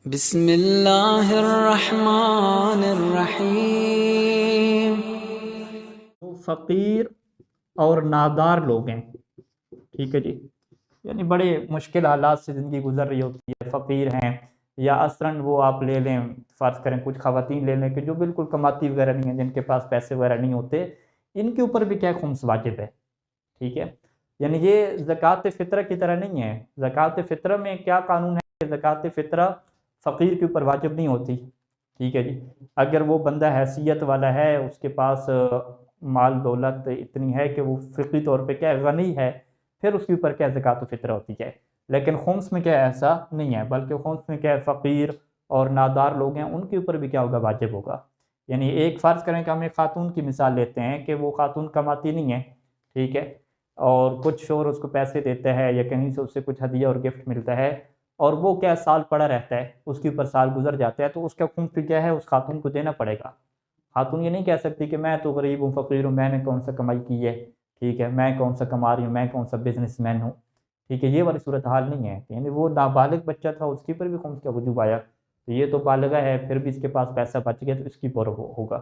بسم اللہ الرحمن الرحیم۔ وہ فقیر اور نادار لوگ ہیں، ٹھیک ہے جی، یعنی بڑے مشکل حالات سے زندگی گزر رہی ہوتی ہے، فقیر ہیں، یا اثراً وہ آپ لے لیں، فرض کریں کچھ خواتین لے لیں کہ جو بالکل کماتی وغیرہ نہیں ہیں، جن کے پاس پیسے وغیرہ نہیں ہوتے، ان کے اوپر بھی کیا خمس واجب ہے، ٹھیک ہے۔ یعنی یہ زکوٰۃ فطرہ کی طرح نہیں ہے۔ زکوٰۃ فطرہ میں کیا قانون ہے کہ زکوٰۃ فطرہ فقیر کے اوپر واجب نہیں ہوتی، ٹھیک ہے جی۔ اگر وہ بندہ حیثیت والا ہے، اس کے پاس مال دولت اتنی ہے کہ وہ فقری طور پہ کیا غنی ہے، پھر اس کے اوپر کیا زکوٰۃ فطرہ ہوتی ہے۔ لیکن خمس میں کیا ایسا نہیں ہے، بلکہ خمس میں کیا فقیر اور نادار لوگ ہیں، ان کے اوپر بھی کیا ہوگا، واجب ہوگا۔ یعنی ایک فرض کریں کہ ہم ایک خاتون کی مثال لیتے ہیں کہ وہ خاتون کماتی نہیں ہے، ٹھیک ہے، اور کچھ شوہر اس کو پیسے دیتا ہے یا کہیں سے اس سے کچھ ہدیہ اور گفٹ ملتا ہے، اور وہ کیا سال پڑا رہتا ہے، اس کے اوپر سال گزر جاتا ہے، تو اس کا خمس کیا ہے، اس خاتون کو دینا پڑے گا۔ خاتون یہ نہیں کہہ سکتی کہ میں تو غریب ہوں، فقیر ہوں، میں نے کون سا کمائی کی ہے، ٹھیک ہے، میں کون سا کما رہی ہوں، میں کون سا بزنس مین ہوں، ٹھیک ہے، یہ والی صورتحال نہیں ہے۔ یعنی وہ نابالغ بچہ تھا، اس کے اوپر بھی خمس کا وجوب آیا، تو یہ تو بالغہ ہے، پھر بھی اس کے پاس پیسہ بچ گیا تو اس کی پر ہوگا۔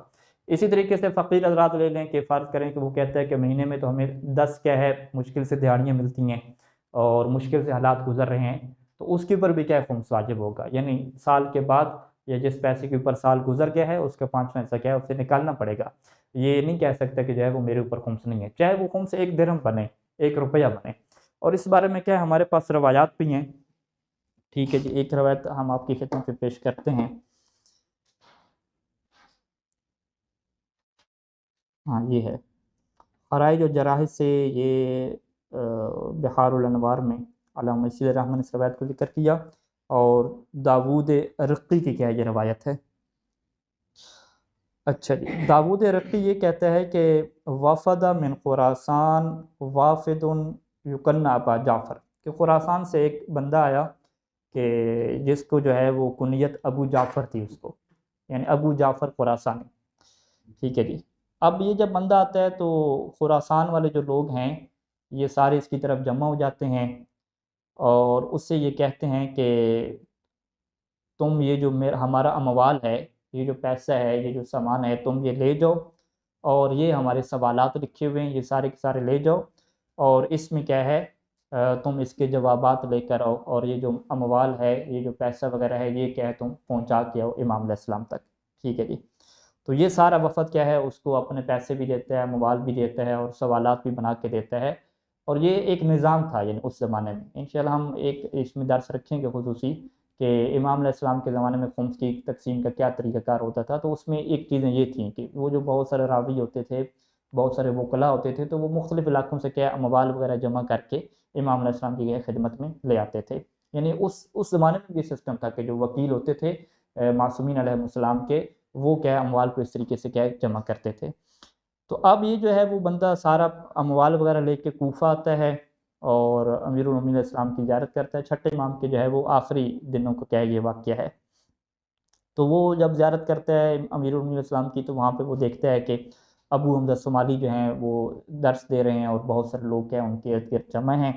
اسی طریقے سے فقیر حضرات لے لیں کہ فرض کریں کہ وہ کہتا ہے کہ مہینے میں تو ہمیں 10 کیا ہے مشکل سے دہاڑیاں ملتی ہیں اور مشکل سے حالات گزر رہے ہیں، تو اس کے اوپر بھی کیا ہے خمس واجب ہوگا۔ یعنی سال کے بعد یا جس پیسے کے اوپر سال گزر گیا ہے، اس کا 5واں حصہ کیا ہے اسے نکالنا پڑے گا۔ یہ نہیں کہہ سکتا کہ جو ہے وہ میرے اوپر خمس نہیں ہے، چاہے وہ خمس 1 درہم بنے، 1 روپیہ بنے۔ اور اس بارے میں کیا ہے ہمارے پاس روایات بھی ہیں، ٹھیک ہے جی۔ ایک روایت ہم آپ کی خدمت میں پیش کرتے ہیں۔ ہاں یہ ہے خرائج و جراحت سے، یہ بحار الانوار میں علامہ مسیح الرحمن نے اس روایت کو ذکر کیا، اور داود رقی کی کیا یہ روایت ہے۔ اچھا جی، داود رقی یہ کہتا ہے کہ وفد من خراسان وافد یکن ابا جعفر، کہ خراسان سے ایک بندہ آیا کہ جس کو جو ہے وہ کنیت ابو جعفر تھی اس کو، یعنی ابو جعفر خراسانی، ٹھیک ہے جی۔ اب یہ جب بندہ آتا ہے تو خراسان والے جو لوگ ہیں یہ سارے اس کی طرف جمع ہو جاتے ہیں، اور اس سے یہ کہتے ہیں کہ تم یہ جو ہمارا اموال ہے، یہ جو پیسہ ہے، یہ جو سامان ہے، تم یہ لے جاؤ، اور یہ ہمارے سوالات لکھے ہوئے ہیں، یہ سارے کے سارے لے جاؤ، اور اس میں کیا ہے تم اس کے جوابات لے کر آؤ، اور یہ جو اموال ہے، یہ جو پیسہ وغیرہ ہے، یہ کیا ہے تم پہنچا کے آؤ امام علیہ السلام تک، ٹھیک ہے جی۔ تو یہ سارا وفد کیا ہے اس کو اپنے پیسے بھی دیتا ہے، موال بھی دیتا ہے، اور سوالات بھی بنا کے دیتا ہے، اور یہ ایک نظام تھا یعنی اس زمانے میں۔ انشاءاللہ ہم ایک اس میں درس رکھیں گے خصوصی کہ امام علیہ السلام کے زمانے میں خمس کی تقسیم کا کیا طریقہ کار ہوتا تھا۔ تو اس میں ایک چیزیں یہ تھیں کہ وہ جو بہت سارے راوی ہوتے تھے، بہت سارے وکلا ہوتے تھے، تو وہ مختلف علاقوں سے کیا اموال وغیرہ جمع کر کے امام علیہ السلام کی خدمت میں لے آتے تھے۔ یعنی اس زمانے میں یہ سسٹم تھا کہ جو وکیل ہوتے تھے معصومین علیہ السلام کے، وہ کیا اموال کو اس طریقے سے کیا جمع کرتے تھے۔ تو اب یہ جو ہے وہ بندہ سارا اموال وغیرہ لے کے کوفہ آتا ہے، اور امیر المومنین علیہ السلام کی زیارت کرتا ہے۔ چھٹے امام کے جو ہے وہ آخری دنوں کو کیا ہے یہ واقعہ ہے۔ تو وہ جب زیارت کرتا ہے امیر المومنین علیہ السلام کی، تو وہاں پہ وہ دیکھتا ہے کہ ابو حمزہ صومالی جو ہیں وہ درس دے رہے ہیں، اور بہت سارے لوگ کیا ان کے ارد گرد جمع ہیں۔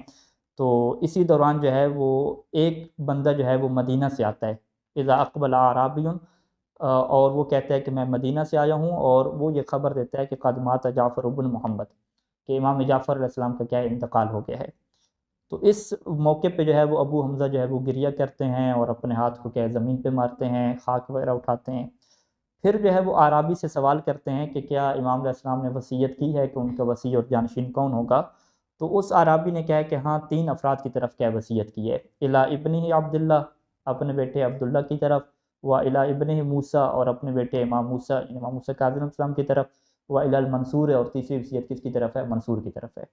تو اسی دوران جو ہے وہ ایک بندہ جو ہے وہ مدینہ سے آتا ہے، اذا اقبل اعرابی، اور وہ کہتا ہے کہ میں مدینہ سے آیا ہوں، اور وہ یہ خبر دیتا ہے کہ قد مات جعفر بن محمد، کہ امام جعفر علیہ السلام کا کیا انتقال ہو گیا ہے۔ تو اس موقع پہ جو ہے وہ ابو حمزہ جو ہے وہ گریہ کرتے ہیں، اور اپنے ہاتھ کو کیا زمین پہ مارتے ہیں، خاک وغیرہ اٹھاتے ہیں۔ پھر جو ہے وہ اعرابی سے سوال کرتے ہیں کہ کیا امام علیہ السلام نے وصیت کی ہے کہ ان کا وصی اور جانشین کون ہوگا؟ تو اس اعرابی نے کہا ہے کہ ہاں 3 افراد کی طرف کیا وصیت کی ہے، الا ابنہ عبداللہ، اپنے بیٹے عبداللہ کی طرف، و الا ابنہ موسیٰ، اور اپنے بیٹے امام موسیٰ کاظم علیہ السلام کی طرف، و الا المنصور، اور تیسری وصیت کس کی طرف ہے، منصور کی طرف ہے۔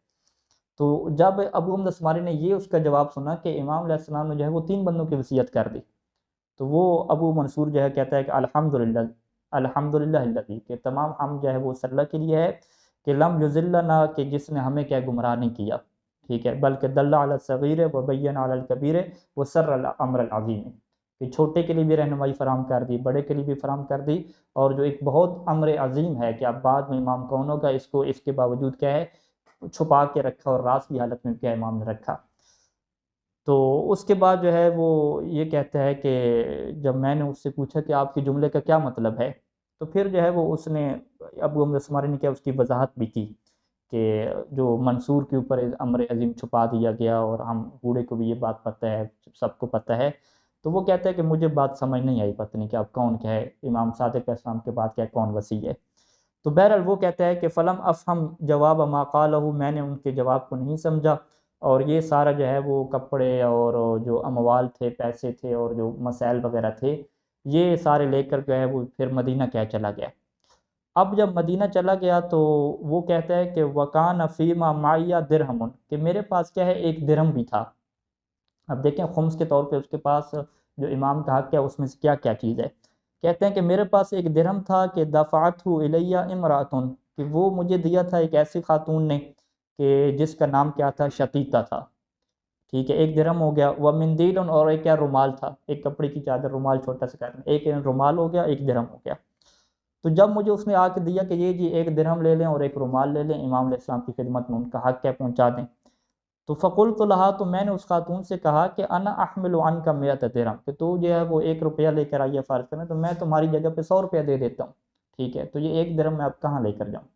تو جب ابو حمزہ صومالی نے یہ اس کا جواب سنا کہ امام علیہ السلام نے جو ہے وہ 3 بندوں کی وصیت کر دی، تو وہ ابو منصور جو ہے کہتا ہے کہ الحمدللہ، الحمدللہ الذی، کہ تمام حمد جو ہے وہ اس اللہ کے لیے ہے کہ لم یضلنا، کہ جس نے ہمیں کیا گمراہ نہیں کیا، ٹھیک ہے، بلکہ دل علی الصغیر و بین علی الکبیر و سر الامر العظیم، کہ چھوٹے کے لیے بھی رہنمائی فراہم کر دی، بڑے کے لیے بھی فراہم کر دی، اور جو ایک بہت امر عظیم ہے کہ اب بعد میں امام کون ہوگا، اس کو اس کے باوجود کیا ہے چھپا کے رکھا، اور راز کی حالت میں کیا امام نے رکھا۔ تو اس کے بعد جو ہے وہ یہ کہتا ہے کہ جب میں نے اس سے پوچھا کہ آپ کے جملے کا کیا مطلب ہے، تو پھر جو ہے وہ اس نے ابو حمزہ سماری نے کیا اس کی وضاحت بھی کی کہ جو منصور کے اوپر امر عظیم چھپا دیا گیا، اور ہم بوڑھے کو بھی یہ بات پتہ ہے، سب کو پتہ ہے۔ تو وہ کہتا ہے کہ مجھے بات سمجھ نہیں آئی، پتہ نہیں کہ اب کون کیا ہے، امام صادق علیہ السلام کے بعد کیا کون وصی ہے۔ تو بہرحال وہ کہتا ہے کہ فلم افہم جواب ما قالہ، میں نے ان کے جواب کو نہیں سمجھا، اور یہ سارا جو ہے وہ کپڑے اور جو اموال تھے، پیسے تھے، اور جو مسائل وغیرہ تھے، یہ سارے لے کر جو ہے وہ پھر مدینہ کیا چلا گیا۔ اب جب مدینہ چلا گیا تو وہ کہتا ہے کہ وکان فیما معیہ درہم، کہ میرے پاس کیا ہے ایک درہم بھی تھا۔ اب دیکھیں خمس کے طور پہ اس کے پاس جو امام کا حق ہے اس میں سے کیا کیا چیز ہے۔ کہتے ہیں کہ میرے پاس ایک درہم تھا کہ دفعتہ الیہ امراتن، کہ وہ مجھے دیا تھا ایک ایسی خاتون نے کہ جس کا نام کیا تھا، شتیتا تھا، ٹھیک ہے، ایک درہم ہو گیا۔ وہ مندیل، اور ایک کیا رومال تھا، ایک کپڑے کی چادر، رومال چھوٹا سا کرنا، ایک رومال ہو گیا، ایک درہم ہو گیا۔ تو جب مجھے اس نے آ کے دیا کہ یہ جی ایک درہم لے لیں اور ایک رومال لے لیں، امام علیہ السلام کی خدمت میں ان کا حق کیا پہنچا دیں، تو فقلت لہا، تو میں نے اس خاتون سے کہا کہ انا احمل عنک 100 درہم، کہ تو جو ہے وہ 1 روپیہ لے کر آئیے فرض کریں، تو میں تمہاری جگہ پہ 100 روپیہ دے دیتا ہوں، ٹھیک ہے، تو یہ ایک درہم میں اب کہاں لے کر جاؤں۔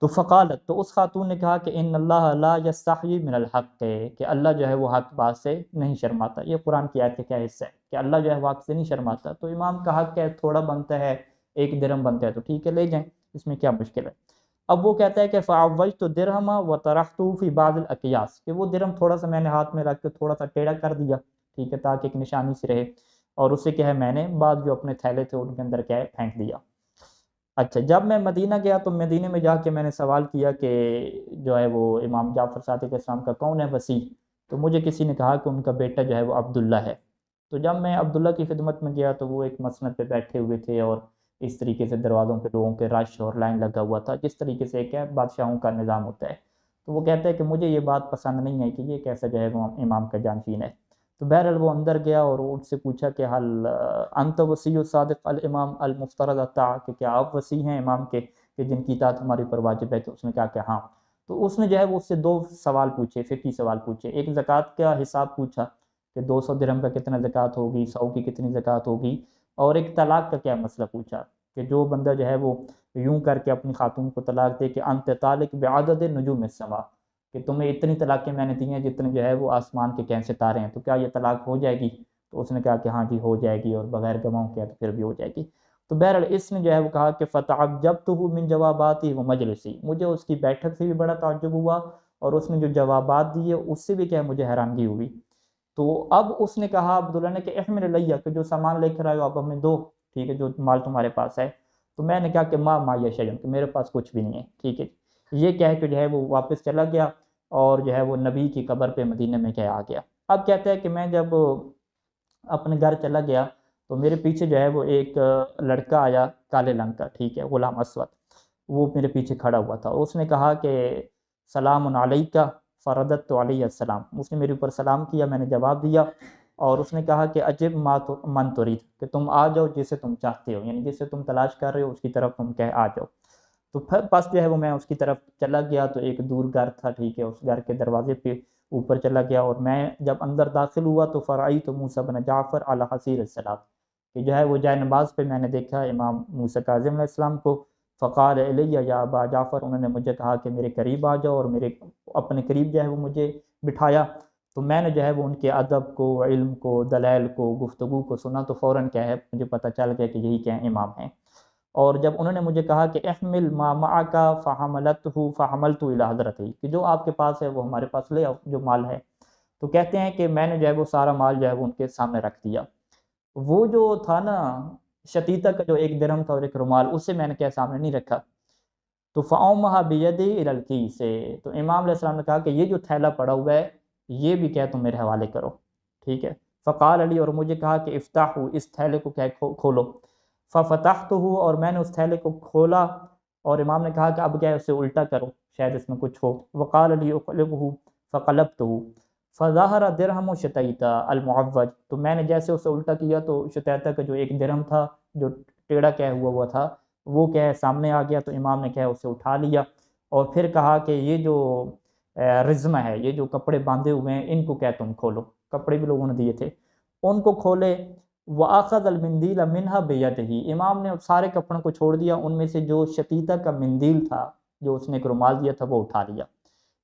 تو فقالت، تو اس خاتون نے کہا کہ ان اللہ لا یستحیی من الحق، کہ اللہ جو ہے وہ حق بات سے نہیں شرماتا۔ یہ قرآن کی آیت کا کیا حصہ ہے کہ اللہ جو ہے وہ حق سے نہیں شرماتا، تو امام کا حق ہے، تھوڑا بنتا ہے، ایک درہم بنتا ہے، تو ٹھیک ہے لے جائیں، اس میں کیا مشکل ہے۔ اب وہ کہتا ہے کہ فعوجت درہم وطرحته فی بعض الاکیاس، کہ وہ درہم تھوڑا سا میں نے ہاتھ میں رکھ کے تھوڑا سا ٹیڑھا کر دیا، ٹھیک ہے، تاکہ ایک نشانی سے رہے، اور اسے کیا ہے میں نے بعض جو اپنے تھیلے تھے ان کے اندر کیا ہے پھینک دیا۔ اچھا، جب میں مدینہ گیا تو مدینہ میں جا کے میں نے سوال کیا کہ جو ہے وہ امام جعفر صادق علیہ السلام کا کون ہے وصی، تو مجھے کسی نے کہا کہ ان کا بیٹا جو ہے وہ عبداللہ ہے۔ تو جب میں عبداللہ کی خدمت میں گیا تو وہ ایک مسند پہ بیٹھے ہوئے تھے، اور اس طریقے سے دروازوں پہ لوگوں کے رش اور لائن لگا ہوا تھا، جس طریقے سے کیا بادشاہوں کا نظام ہوتا ہے۔ تو وہ کہتا ہے کہ مجھے یہ بات پسند نہیں ہے کہ یہ کیسا جو ہے وہ امام کا جانشین ہے۔ تو بہرحال وہ اندر گیا اور ان سے پوچھا کہ حل انت وصی الصادق الامام المفترض الطاعہ، کہ کیا آپ وصی ہیں امام کے کہ جن کی اطاعت ہمارے اوپر واجب ہے؟ تو اس نے کہا کہ ہاں۔ تو اس نے جو ہے وہ اس سے 2 سوال پوچھے، فقہی سوال پوچھے، ایک زکوٰۃ کا حساب پوچھا کہ 200 درہم کا کتنا زکوٰۃ ہوگی، 100 کی کتنی زکوٰۃ ہوگی، اور ایک طلاق کا کیا مسئلہ پوچھا کہ جو بندہ جو ہے وہ یوں کر کے اپنی خاتون کو طلاق دے کہ انت طالق بعدد نجوم السماء، کہ تمہیں اتنی طلاقیں میں نے دی ہیں جتنے جو ہے وہ آسمان کے کہیں ستارے ہیں، تو کیا یہ طلاق ہو جائے گی؟ تو اس نے کہا کہ ہاں جی ہو جائے گی، اور بغیر گواہوں کے تو پھر بھی ہو جائے گی۔ تو بہرحال اس نے جو ہے وہ کہا کہ فتعجبتہ من جواباتی و مجلسی، مجھے اس کی بیٹھک سے بھی بڑا تعجب ہوا، اور اس نے جو جوابات دیے اس سے بھی کیا مجھے حیرانگی ہوئی۔ تو اب اس نے کہا عبداللہ نے کہ احمل الیہ، کہ جو سامان لے کر آئے ہو آپ ہمیں دو، ٹھیک ہے، جو مال تمہارے پاس ہے۔ تو میں نے کہا کہ ما معی شیء، کہ میرے پاس کچھ بھی نہیں ہے، ٹھیک ہے۔ یہ کہہ کے جو ہے وہ واپس چلا گیا، اور جو ہے وہ نبی کی قبر پہ مدینہ میں کیا آ گیا۔ اب کہتا ہے کہ میں جب اپنے گھر چلا گیا تو میرے پیچھے جو ہے وہ ایک لڑکا آیا کالے رنگ کا، ٹھیک ہے، غلام اسود، وہ میرے پیچھے کھڑا ہوا تھا، اور اس نے کہا کہ سلام علیکہ، فرددت علیہ السلام، اس نے میرے اوپر سلام کیا، میں نے جواب دیا، اور اس نے کہا کہ عجب ما من ترید، کہ تم آ جاؤ جسے تم چاہتے ہو، یعنی جسے تم تلاش کر رہے ہو اس کی طرف تم کہہ آ جاؤ۔ تو پھر پس جو ہے وہ میں اس کی طرف چلا گیا، تو ایک دور گھر تھا، ٹھیک ہے، اس گھر کے دروازے پہ اوپر چلا گیا، اور میں جب اندر داخل ہوا تو فرعیت موسیٰ بن جعفر علی حصیر الصلاۃ، کہ جو ہے وہ جائے نماز پہ میں نے دیکھا امام موسیٰ کاظم علیہ السلام کو۔ فقال الیہ یا ابا جعفر، انہوں نے مجھے کہا کہ میرے قریب آ جاؤ، اور میرے اپنے قریب جو ہے وہ مجھے بٹھایا۔ تو میں نے جو ہے وہ ان کے ادب کو، علم کو، دلائل کو، گفتگو کو سنا، تو فوراً کیا ہے مجھے پتہ چل گیا کہ یہی کیا امام ہیں۔ اور جب انہوں نے مجھے کہا کہ احمل ما معک فحملتہ فحملت الی حضرتہ، کہ جو آپ کے پاس ہے وہ ہمارے پاس لے آؤ، جو مال ہے۔ تو کہتے ہیں کہ میں نے جو ہے وہ سارا مال جو ہے وہ ان کے سامنے رکھ دیا۔ وہ جو تھا نا شتیتا کا جو ایک درہم تھا اور ایک رومال، اسے میں نے کیا سامنے نہیں رکھا۔ تو فأومها بیدی الی الکیس، تو امام علیہ السلام نے کہا کہ یہ جو تھیلا پڑا ہوا ہے یہ بھی کیا تم میرے حوالے کرو، ٹھیک ہے۔ فقال علی، اور مجھے کہا کہ افتحوا، اس تھیلے کو کیا کھولو۔ ففتحتہ، اور میں نے اس تھیلے کو کھولا، اور امام نے کہا کہ اب کیا ہے اسے الٹا کرو، شاید اس میں کچھ ہو۔ وقال علی اقلبہ فقلبتہ فظہر درہم شتیتا المعوج، تو میں نے جیسے اسے الٹا کیا تو شتیتا کا جو ایک درہم تھا جو ٹیڑھا کیا ہوا تھا وہ کیا ہے سامنے آ گیا۔ تو امام نے کیا ہے اسے اٹھا لیا، اور پھر کہا کہ یہ جو رزمہ ہے، یہ جو کپڑے باندھے ہوئے ہیں ان کو کیا تم کھولو، کپڑے بھی لوگوں نے دیے تھے، ان کو کھولے۔ وَأَخَذَ الْمِنْدِيلَ مِنْهَا بِيَدِهِ، امام نے سارے کپڑوں کو چھوڑ دیا، ان میں سے جو شتیتہ کا مندیل تھا، جو اس نے ایک رومال دیا تھا، وہ اٹھا لیا۔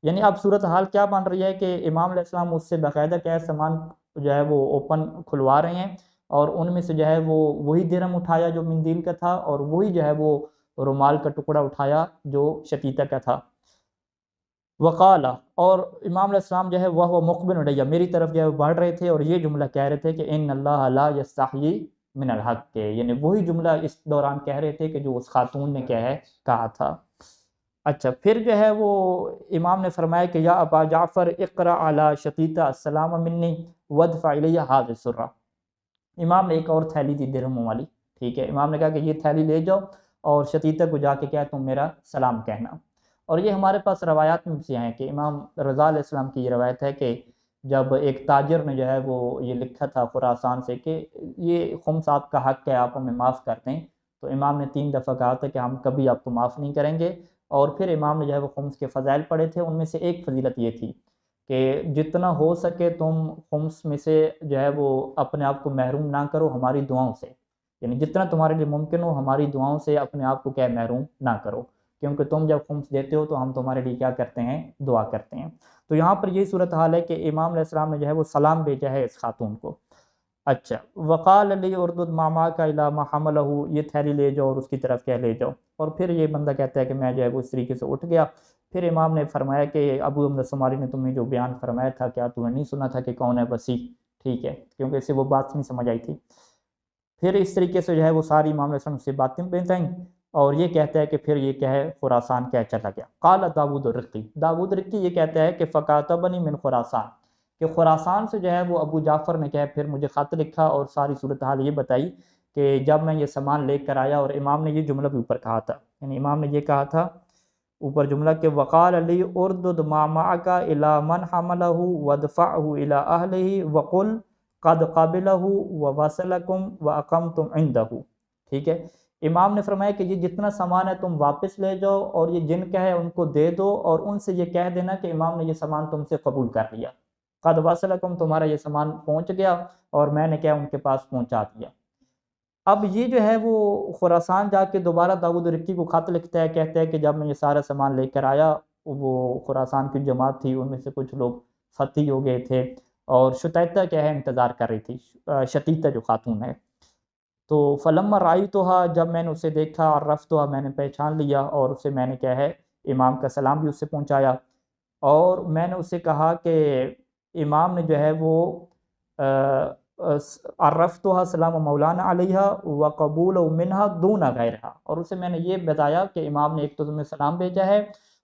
یعنی اب صورتحال کیا بن رہی ہے کہ امام علیہ السلام اس سے باقاعدہ کیا ہے سامان جو ہے وہ اوپن کھلوا رہے ہیں، اور ان میں سے جو ہے وہ وہی درہم اٹھایا جو مندیل کا تھا، اور وہی جو ہے وہ رومال کا ٹکڑا اٹھایا جو شتیتہ کا تھا۔ وقالا، اور امام علیہ السلام جو ہے وہ مقبل علیہ، میری طرف جو ہے وہ بڑھ رہے تھے، اور یہ جملہ کہہ رہے تھے کہ ان اللہ لا یستحیی من الحق کے، یعنی وہی جملہ اس دوران کہہ رہے تھے کہ جو اس خاتون نے کیا ہے کہا تھا۔ اچھا، پھر جو ہے وہ امام نے فرمایا کہ یا ابا جعفر اقرا علی شتیتہ السلام منی وادفع الیہ ھذہ السرہ۔ امام نے ایک اور تھیلی دی درہموں والی، ٹھیک ہے، امام نے کہا کہ یہ تھیلی لے جاؤ اور شتیتہ کو جا کے کیا تم میرا سلام کہنا۔ اور یہ ہمارے پاس روایات میں سے ہیں کہ امام رضا علیہ السلام کی یہ روایت ہے کہ جب ایک تاجر نے جو ہے وہ یہ لکھا تھا خراسان سے کہ یہ خمس آپ کا حق ہے، آپ ہمیں معاف کر دیں، تو امام نے 3 دفعہ کہا تھا کہ ہم کبھی آپ کو معاف نہیں کریں گے۔ اور پھر امام نے جو ہے وہ خمس کے فضائل پڑھے تھے، ان میں سے ایک فضیلت یہ تھی کہ جتنا ہو سکے تم خمس میں سے جو ہے وہ اپنے آپ کو محروم نہ کرو ہماری دعاؤں سے، یعنی جتنا تمہارے لیے ممکن ہو ہماری دعاؤں سے اپنے آپ کو کیا محروم نہ کرو، کیونکہ تم جب خمس دیتے ہو تو ہم تمہارے لیے کیا کرتے ہیں، دعا کرتے ہیں۔ تو یہاں پر یہی صورتحال ہے کہ امام علیہ السلام نے جو ہے وہ سلام بھیجا ہے اس خاتون کو۔ اچھا، وقال علی اردد ماما کا الی ما حملہ، یہ تھیلی لے جاؤ اور اس کی طرف کیا لے جاؤ۔ اور پھر یہ بندہ کہتا ہے کہ میں جو ہے وہ اس طریقے سے اٹھ گیا۔ پھر امام نے فرمایا کہ ابو امر سماری نے تمہیں جو بیان فرمایا تھا کیا تم نے نہیں سنا تھا کہ کون ہے وسیع، ٹھیک ہے، کیونکہ اسے وہ بات نہیں سمجھ آئی تھی۔ پھر اس طریقے سے جو ہے وہ ساری امام علیہ السلام سے باتیں بتائیں، اور یہ کہتا ہے کہ پھر یہ کیا ہے خراسان کیا چلا گیا۔ قال داود الرقی، داود رقی یہ کہتا ہے کہ فکاتبنی من خراسان، کہ خراسان سے جو ہے وہ ابو جعفر نے کیا ہے پھر مجھے خط لکھا اور ساری صورتحال یہ بتائی کہ جب میں یہ سامان لے کر آیا، اور امام نے یہ جملہ بھی اوپر کہا تھا، یعنی امام نے یہ کہا تھا اوپر جملہ کہ وقال علی اردد ما معک الی من حملہ وادفعہ الی اہلہ وقل قد قابلہ ووصلکم واقمتم عندہ، ٹھیک ہے۔ امام نے فرمایا کہ یہ جتنا سامان ہے تم واپس لے جاؤ، اور یہ جن کا ہے ان کو دے دو، اور ان سے یہ کہہ دینا کہ امام نے یہ سامان تم سے قبول کر لیا، قد وصلکم، تمہارا یہ سامان پہنچ گیا اور میں نے کیا ان کے پاس پہنچا دیا۔ اب یہ جو ہے وہ خراسان جا کے دوبارہ داود رقی کو خط لکھتا ہے، کہتا ہے کہ جب میں یہ سارا سامان لے کر آیا، وہ خراسان کی جماعت تھی ان میں سے کچھ لوگ فتح ہو گئے تھے، اور شتیتہ کیا ہے انتظار کر رہی تھی، شتیتہ جو خاتون ہے۔ تو فلما رأیتھا، جب میں نے اسے دیکھا، عرفتھا، میں نے پہچان لیا، اور اسے میں نے کیا ہے امام کا سلام بھی اس سے پہنچایا، اور میں نے اسے کہا کہ امام نے جو ہے وہ عرفتھا سلام مولانا علیہ وقبول منہا دون غیرہا، اور اسے میں نے یہ بتایا کہ امام نے ایک تو تمہیں سلام بھیجا ہے،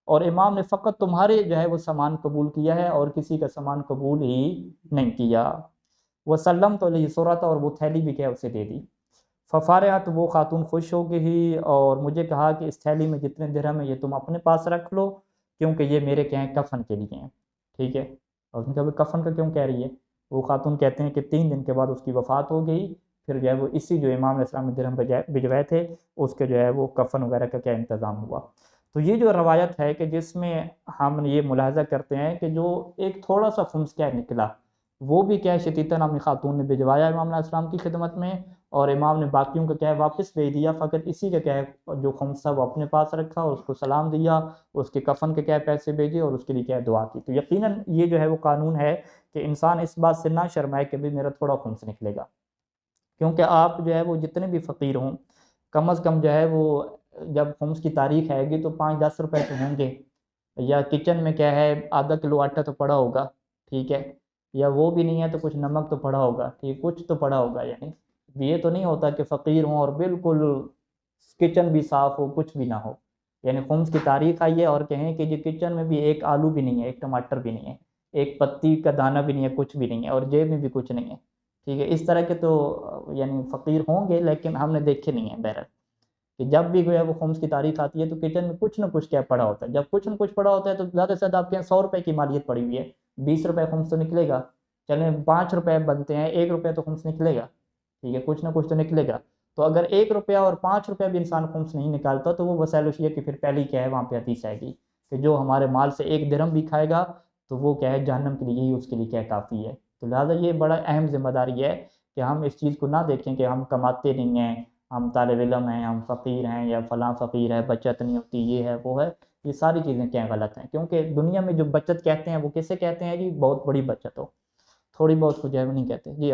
اور امام نے فقط تمہارے جو ہے وہ سامان قبول کیا ہے اور کسی کا سامان قبول ہی نہیں کیا۔ وسلم تو علیہ سورت، اور وہ تھیلی بھی کیا اسے دے دی۔ ففارعت، وہ خاتون خوش ہو گئی اور مجھے کہا کہ اس تھیلی میں جتنے درہم ہیں یہ تم اپنے پاس رکھ لو، کیونکہ یہ میرے کیا ہیں کفن کے لیے ہیں، ٹھیک ہے۔ اور ان کا بھی کفن کا کیوں کہہ رہی ہے، وہ خاتون کہتے ہیں کہ 3 دن کے بعد اس کی وفات ہو گئی، پھر جو ہے وہ اسی جو امام علیہ السلام نے درہم بھجوائے تھے اس کے جو ہے وہ کفن وغیرہ کا کیا انتظام ہوا۔ تو یہ جو روایت ہے کہ جس میں ہم یہ ملاحظہ کرتے ہیں کہ جو ایک تھوڑا سا خمس کیا نکلا، وہ بھی کیا ہے شتیتہ نامی خاتون نے بھجوایا امام علیہ السلام کی خدمت میں، اور امام نے باقیوں کا کیا ہے واپس بھیج دیا، فقط اسی کا کیا ہے جو خمس تھا وہ اپنے پاس رکھا اور اس کو سلام دیا، اس کے کفن کے کیا ہے پیسے بھیجے اور اس کے لیے کیا ہے دعا کی۔ تو یقیناً یہ جو ہے وہ قانون ہے کہ انسان اس بات سے نہ شرمائے کہ بھی میرا تھوڑا خمس نکلے گا، کیونکہ آپ جو ہے وہ جتنے بھی فقیر ہوں کم از کم جو ہے وہ جب خمس کی تاریخ آئے گی تو 5-10 روپے تو ہوں گے، یا کچن میں کیا ہے آدھا کلو آٹا تو پڑا ہوگا، ٹھیک ہے، یا وہ بھی نہیں ہے تو کچھ نمک تو پڑا ہوگا، ٹھیک، کچھ تو پڑا ہوگا۔ یعنی یہ تو نہیں ہوتا کہ فقیر ہوں اور بالکل کچن بھی صاف ہو کچھ بھی نہ ہو، یعنی خمس کی تاریخ آئی ہے اور کہیں کہ یہ کچن میں بھی ایک آلو بھی نہیں ہے، ایک ٹماٹر بھی نہیں ہے، ایک پتی کا دانہ بھی نہیں ہے، کچھ بھی نہیں ہے، اور جیب میں بھی کچھ نہیں ہے، ٹھیک ہے۔ اس طرح کے تو یعنی فقیر ہوں گے لیکن ہم نے دیکھے نہیں ہیں بہرحال، کہ جب بھی جو ہے وہ خمس کی تاریخ آتی ہے تو کچن میں کچھ نہ کچھ کیا پڑا ہوتا ہے، جب کچھ نہ کچھ پڑا ہوتا ہے تو زیادہ سے زیادہ آپ کے یہاں 100 روپے کی مالیت پڑی ہوئی ہے، 20 روپے خمس تو نکلے گا، چلیں 5 روپے بنتے ہیں، 1 روپے تو خمس نکلے گا، ٹھیک ہے، کچھ نہ کچھ تو نکلے گا۔ تو اگر 1 روپیہ اور 5 روپے بھی انسان خمس نہیں نکالتا تو وہ وسائل وشیہ کی پھر پہلی کیا ہے وہاں پہ حدیث آئے گی کہ جو ہمارے مال سے 1 درہم بھی کھائے گا تو وہ کیا ہے جہنم کے لیے یہی اس کے لیے کیا کافی ہے۔ تو لہٰذا یہ بڑا اہم ذمہ داری ہے کہ ہم اس چیز کو نہ دیکھیں کہ ہم کماتے نہیں ہیں، ہم طالب علم ہیں، ہم فقیر ہیں، یا فلاں فقیر ہے، بچت نہیں ہوتی، یہ ہے وہ ہے، یہ ساری چیزیں کیا غلط ہیں۔ کیونکہ دنیا میں جو بچت کہتے ہیں وہ کسے کہتے ہیں جی؟ بہت بڑی بچت ہو، تھوڑی بہت کو جو ہے وہ نہیں کہتے۔ جی